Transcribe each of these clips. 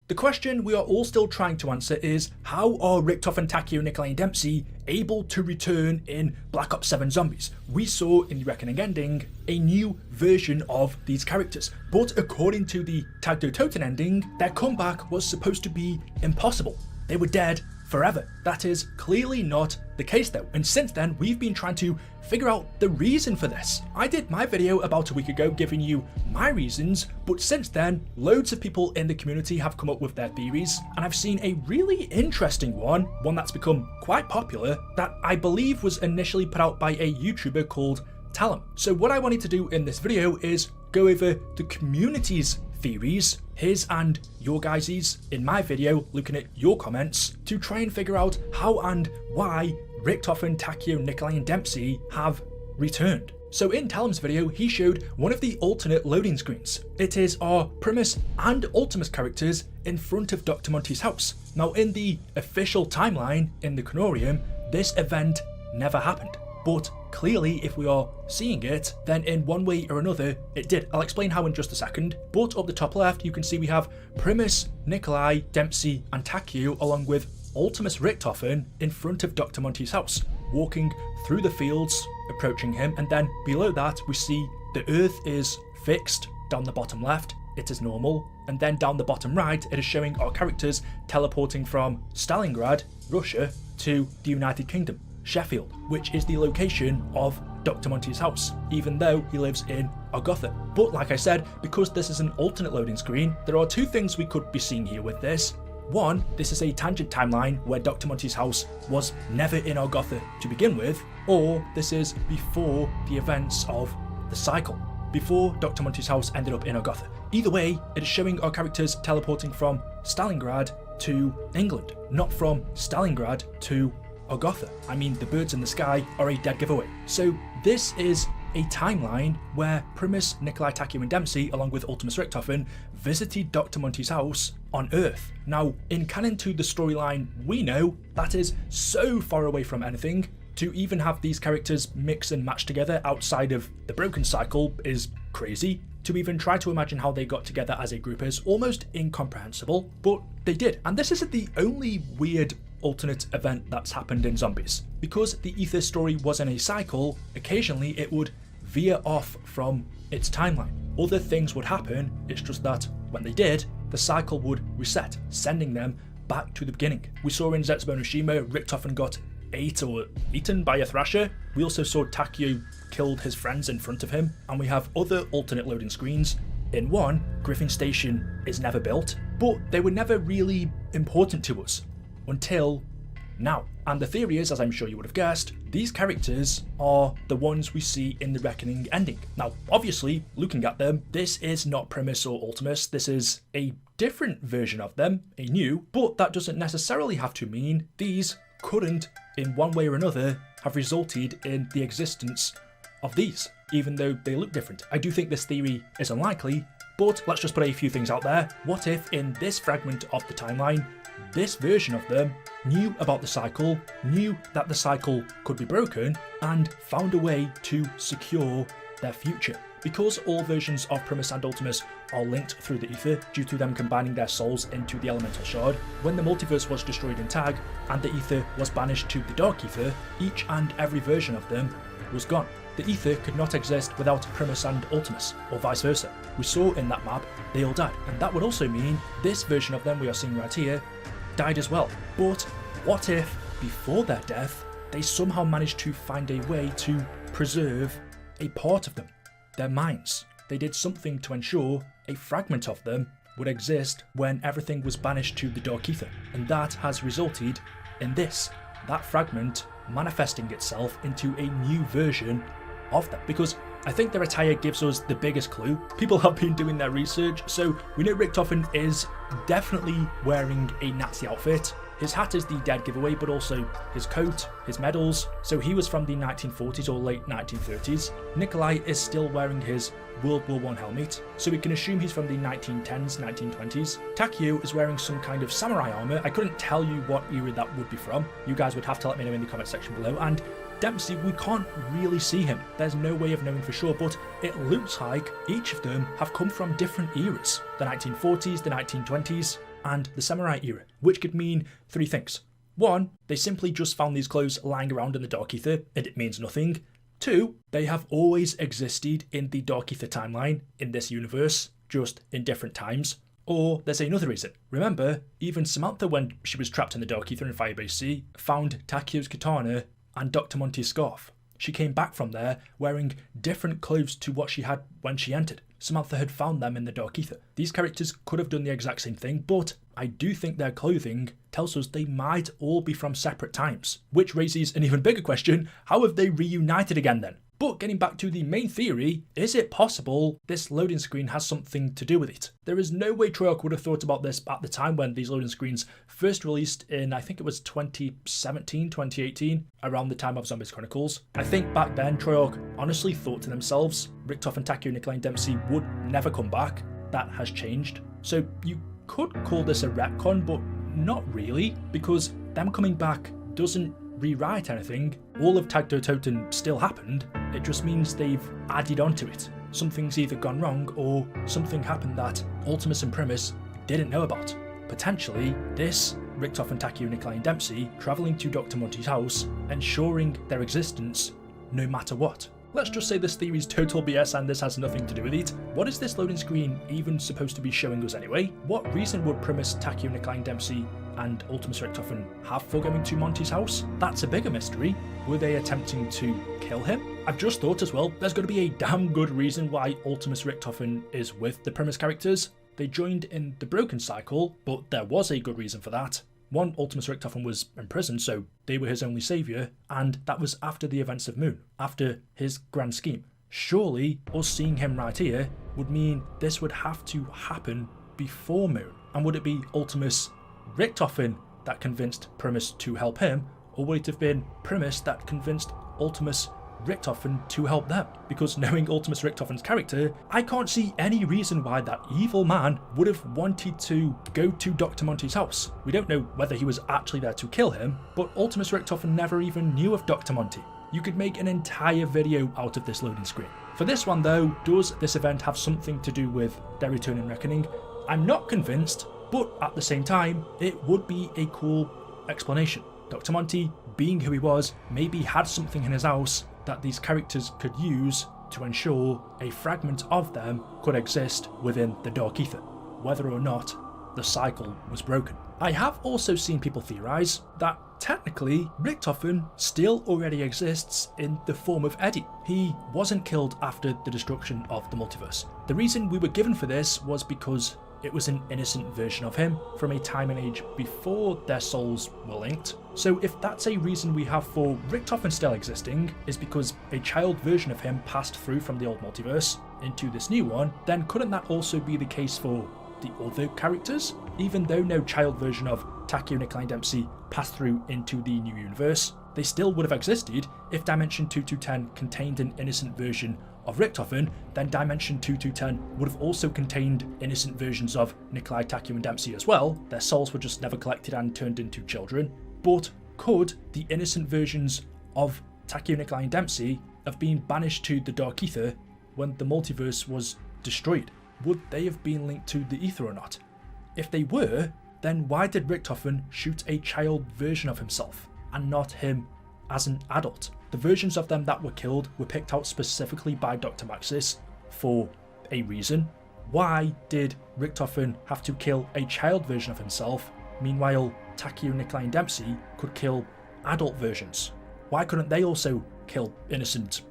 The question we are all still trying to answer is, how are Richtofen, Takeo, Nikolai and Dempsey able to return in Black Ops 7 Zombies? We saw in the Reckoning ending a new version of these characters, but according to the Tag der Toten ending, their comeback was supposed to be impossible. They were dead forever. That is clearly not the case though, and since then we've been trying to figure out the reason for this. I did my video about a week ago giving you my reasons, but since then loads of people in the community have come up with their theories, and I've seen a really interesting one that's become quite popular, that I believe was initially put out by a YouTuber called Talem. So what I wanted to do in this video is go over the community's theories, his and your guys's, in my video looking at your comments, to try and figure out how and why Richtofen, Takeo, Nikolai and Dempsey have returned. So in Talem's video he showed one of the alternate loading screens. It is our Primis and Ultimis characters in front of Dr. Monty's house. Now in the official timeline in the Canorium, this event never happened. But clearly if we are seeing it, then in one way or another it did. I'll explain how in just a second, but up the top left you can see we have Primis, Nikolai, Dempsey and Takeo along with Ultimis Richtofen in front of Dr. Monty's house, walking through the fields, approaching him, and then below that we see the earth is fixed down the bottom left, it is normal, and then down the bottom right it is showing our characters teleporting from Stalingrad, Russia, to the United Kingdom, Sheffield, which is the location of Dr. Monty's house, even though he lives in Ogotha. But like I said, because this is an alternate loading screen, there are two things we could be seeing here with this. One, this is a tangent timeline where Dr. Monty's house was never in Ogotha to begin with, or this is before the events of the cycle, before Dr. Monty's house ended up in Ogotha. Either way, it is showing our characters teleporting from Stalingrad to England, not from Stalingrad to Ogotha. I mean, the birds in the sky are a dead giveaway. So this is a timeline where Primis, Nikolai, Takeo and Dempsey, along with Ultimis Richtofen, visited Dr. Monty's house on Earth. Now, in canon to the storyline we know, that is so far away from anything. To even have these characters mix and match together outside of the broken cycle is crazy. To even try to imagine how they got together as a group is almost incomprehensible, but they did. And this isn't the only weird alternate event that's happened in Zombies. Because the Aether story was in a cycle, occasionally it would veer off from its timeline. Other things would happen, it's just that when they did, the cycle would reset, sending them back to the beginning. We saw in Zetsubo no Shima, Richtofen got eaten by a thrasher. We also saw Takeo killed his friends in front of him, and we have other alternate loading screens. In one, Griffin Station is never built, but they were never really important to us until now. And the theory is, as I'm sure you would have guessed, these characters are the ones we see in the Reckoning ending. Now, obviously, looking at them, this is not Primis or Ultimis, this is a different version of them, a new, but that doesn't necessarily have to mean these couldn't, in one way or another, have resulted in the existence of these, even though they look different. I do think this theory is unlikely, but let's just put a few things out there. What if in this fragment of the timeline, this version of them knew about the cycle, knew that the cycle could be broken, and found a way to secure their future? Because all versions of Primis and Ultimis are linked through the Aether due to them combining their souls into the elemental shard, when the multiverse was destroyed in Tag and the Aether was banished to the Dark Aether, each and every version of them was gone. The Aether could not exist without Primis and Ultimis, or vice versa. We saw in that map they all died, and that would also mean this version of them we are seeing right here died as well. But what if, before their death, they somehow managed to find a way to preserve a part of them, their minds? They did something to ensure a fragment of them would exist when everything was banished to the Dark Aether, and that has resulted in this, that fragment manifesting itself into a new version of them. Because I think their attire gives us the biggest clue. People have been doing their research, so we know Richtofen is definitely wearing a Nazi outfit. His hat is the dead giveaway, but also his coat, his medals, so he was from the 1940s or late 1930s. Nikolai is still wearing his World War I helmet, so we can assume he's from the 1910s, 1920s. Takeo is wearing some kind of samurai armour. I couldn't tell you what era that would be from. You guys would have to let me know in the comment section below. And Dempsey, we can't really see him. There's no way of knowing for sure, but it looks like each of them have come from different eras. The 1940s, the 1920s, and the Samurai era, which could mean three things. One, they simply just found these clothes lying around in the Dark Aether and it means nothing. Two, they have always existed in the Dark Aether timeline in this universe, just in different times. Or there's another reason. Remember, even Samantha, when she was trapped in the Dark Aether in Firebase Sea, found Takeo's katana and Dr. Monty's scarf. She came back from there wearing different clothes to what she had when she entered. Samantha had found them in the Dark Aether. These characters could have done the exact same thing, but I do think their clothing tells us they might all be from separate times. Which raises an even bigger question, how have they reunited again then? But getting back to the main theory, is it possible this loading screen has something to do with it? There is no way Treyarch would have thought about this at the time when these loading screens first released in, I think it was 2017, 2018, around the time of Zombies Chronicles. I think back then Treyarch honestly thought to themselves, Richtofen, Takeo, Nikolai and Dempsey would never come back. That has changed. So you could call this a retcon, but not really, because them coming back doesn't rewrite anything. All of Tag Toten still happened, it just means they've added onto it. Something's either gone wrong or something happened that Ultimis and Primis didn't know about. Potentially, this Richtofen, Takeo, Nikolai and Dempsey travelling to Dr. Monty's house, ensuring their existence no matter what. Let's just say this theory is total BS and this has nothing to do with it. What is this loading screen even supposed to be showing us anyway? What reason would Primis, Takeo, Nikolai and Dempsey and Ultimis Richtofen have for going to Monty's house? That's a bigger mystery. Were they attempting to kill him? I've just thought as well, there's got to be a damn good reason why Ultimis Richtofen is with the Primis characters. They joined in the Broken Cycle, but there was a good reason for that. One, Ultimis Richtofen was imprisoned, so they were his only saviour, and that was after the events of Moon, after his grand scheme. Surely, us seeing him right here would mean this would have to happen before Moon. And would it be Ultimis Richtofen that convinced Primis to help him, or would it have been Primis that convinced Ultimis Richtofen to help them? Because knowing Ultimis Richtofen's character, I can't see any reason why that evil man would have wanted to go to Dr. Monty's house. We don't know whether he was actually there to kill him, but Ultimis Richtofen never even knew of Dr. Monty. You could make an entire video out of this loading screen. For this one though, does this event have something to do with their return and reckoning? I'm not convinced, but at the same time, it would be a cool explanation. Dr. Monty, being who he was, maybe had something in his house that these characters could use to ensure a fragment of them could exist within the Dark Aether, whether or not the cycle was broken. I have also seen people theorise that technically Richtofen still already exists in the form of Eddie. He wasn't killed after the destruction of the multiverse. The reason we were given for this was because it was an innocent version of him from a time and age before their souls were linked. So if that's a reason we have for Richtofen still existing, is because a child version of him passed through from the old multiverse into this new one, then couldn't that also be the case for the other characters? Even though no child version of Takeo, Nikolai and Dempsey passed through into the new universe, they still would have existed if Dimension 2210 contained an innocent version of Richtofen, then Dimension 2210 would have also contained innocent versions of Nikolai, Takeo and Dempsey as well. Their souls were just never collected and turned into children. But could the innocent versions of Takeo, Nikolai and Dempsey have been banished to the Dark Aether when the multiverse was destroyed? Would they have been linked to the Aether or not? If they were, then why did Richtofen shoot a child version of himself and not him as an adult? The versions of them that were killed were picked out specifically by Dr. Maxis for a reason. Why did Richtofen have to kill a child version of himself, meanwhile Takeo, Nikolai and Dempsey could kill adult versions? Why couldn't they also kill innocent,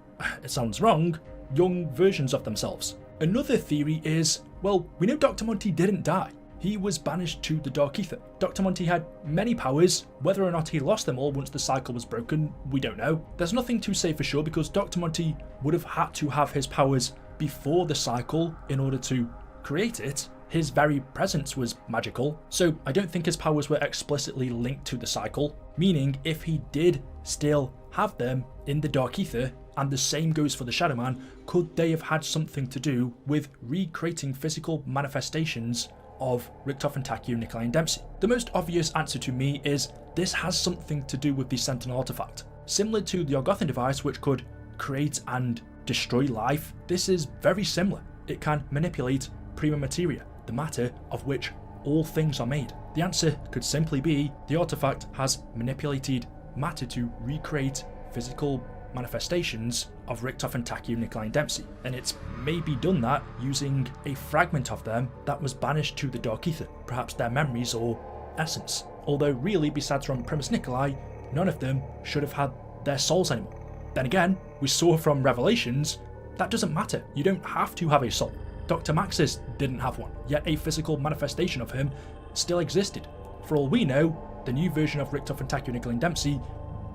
it sounds wrong, young versions of themselves? Another theory is, well, we know Dr. Monty didn't die. He was banished to the Dark Aether. Dr. Monty had many powers. Whether or not he lost them all once the cycle was broken, we don't know. There's nothing to say for sure because Dr. Monty would have had to have his powers before the cycle in order to create it. His very presence was magical, so I don't think his powers were explicitly linked to the cycle, meaning if he did still have them in the Dark Aether, and the same goes for the Shadow Man, could they have had something to do with recreating physical manifestations of Richtofen, Takeo, Nikolai and Dempsey? The most obvious answer to me is this has something to do with the Sentinel artifact. Similar to the Orgothan device, which could create and destroy life, this is very similar. It can manipulate prima materia, the matter of which all things are made? The answer could simply be the artifact has manipulated matter to recreate physical manifestations of Richtofen, Takeo, Nikolai and Dempsey, and it's maybe done that using a fragment of them that was banished to the Dark Aether, perhaps their memories or essence. Although really, besides from Primis Nikolai, none of them should have had their souls anymore. Then again, we saw from Revelations, that doesn't matter. You don't have to have a soul. Dr. Maxis didn't have one, yet a physical manifestation of him still existed. For all we know, the new version of Richtofen, Takeo, Nikolai and Dempsey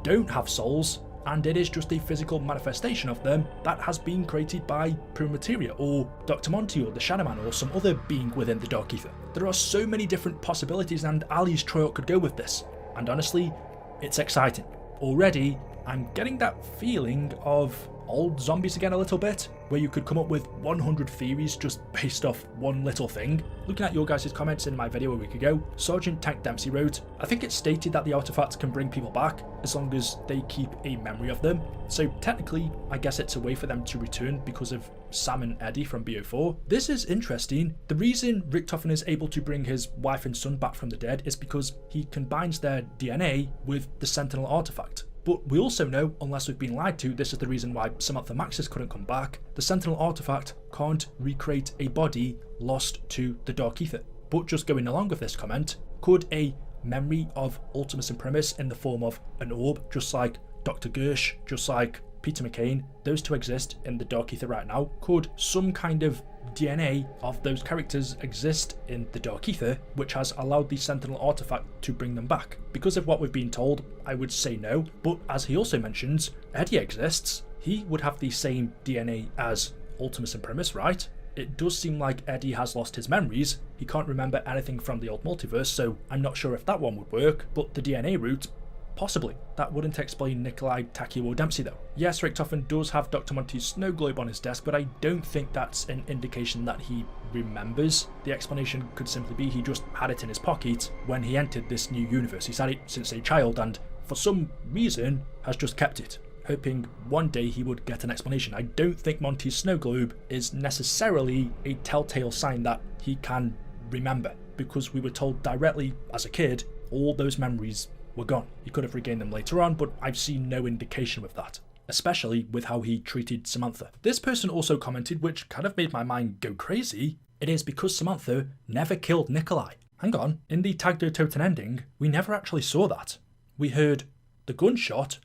don't have souls, and it is just a physical manifestation of them that has been created by Prima Materia or Dr. Monty or the Shadow Man or some other being within the Dark Aether. There are so many different possibilities and alleys Troyok could go with this, and honestly, it's exciting. Already, I'm getting that feeling of old zombies again a little bit, where you could come up with 100 theories just based off one little thing. Looking at your guys' comments in my video a week ago, Sergeant Tank Dempsey wrote, I think it's stated that the artifacts can bring people back as long as they keep a memory of them. So technically, I guess it's a way for them to return because of Sam and Eddie from BO4. This is interesting. The reason Richtofen is able to bring his wife and son back from the dead is because he combines their DNA with the Sentinel artifact. But we also know, unless we've been lied to, this is the reason why Samantha Maxis couldn't come back. The Sentinel artifact can't recreate a body lost to the Dark Aether. But just going along with this comment, could a memory of Ultimis and Primis in the form of an orb, just like Dr. Gersh, just like Peter McCain, those two exist in the Dark Aether right now? Could some kind of DNA of those characters exist in the Dark Aether, which has allowed the Sentinel artifact to bring them back? Because of what we've been told, I would say no, but as he also mentions, Eddie exists. He would have the same DNA as Ultimis and Primis, right? It does seem like Eddie has lost his memories. He can't remember anything from the old multiverse, so I'm not sure if that one would work, but the DNA route, possibly. That wouldn't explain Nikolai, Takeo or Dempsey though. Yes, Richtofen does have Dr. Monty's snow globe on his desk, but I don't think that's an indication that he remembers. The explanation could simply be he just had it in his pocket when he entered this new universe. He's had it since a child and for some reason has just kept it, hoping one day he would get an explanation. I don't think Monty's snow globe is necessarily a telltale sign that he can remember, because we were told directly as a kid all those memories were gone. He could have regained them later on, but I've seen no indication with that, especially with how he treated Samantha. This person also commented, which kind of made my mind go crazy, it is because Samantha never killed Nikolai. Hang on, in the Tag der Toten ending, we never actually saw that. We heard the gunshot.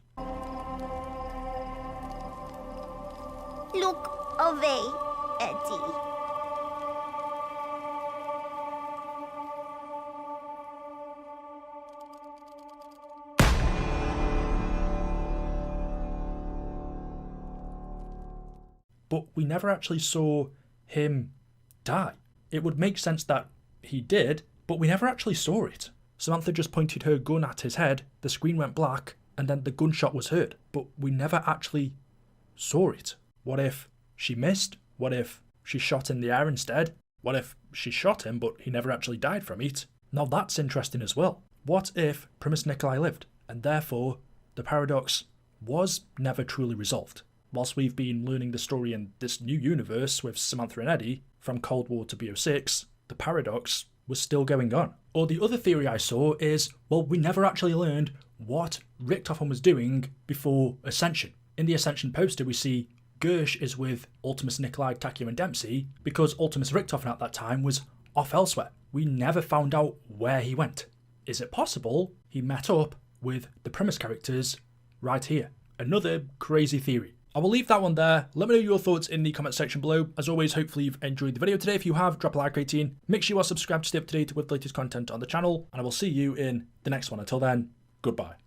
Look away, Eddie. But we never actually saw him die. It would make sense that he did, but we never actually saw it. Samantha just pointed her gun at his head, the screen went black, and then the gunshot was heard. But we never actually saw it. What if she missed? What if she shot in the air instead? What if she shot him, but he never actually died from it? Now that's interesting as well. What if Primis Nikolai lived, and therefore the paradox was never truly resolved? Whilst we've been learning the story in this new universe with Samantha and Eddie, from Cold War to BO6, the paradox was still going on. Or the other theory I saw is, well, we never actually learned what Richtofen was doing before Ascension. In the Ascension poster we see Gersh is with Ultimis, Nikolai, Takeo and Dempsey because Ultimis Richtofen at that time was off elsewhere. We never found out where he went. Is it possible he met up with the Primis characters right here? Another crazy theory. I will leave that one there. Let me know your thoughts in the comment section below. As always, hopefully you've enjoyed the video today. If you have, drop a like rating. Make sure you are subscribed to stay up to date with the latest content on the channel, and I will see you in the next one. Until then, goodbye.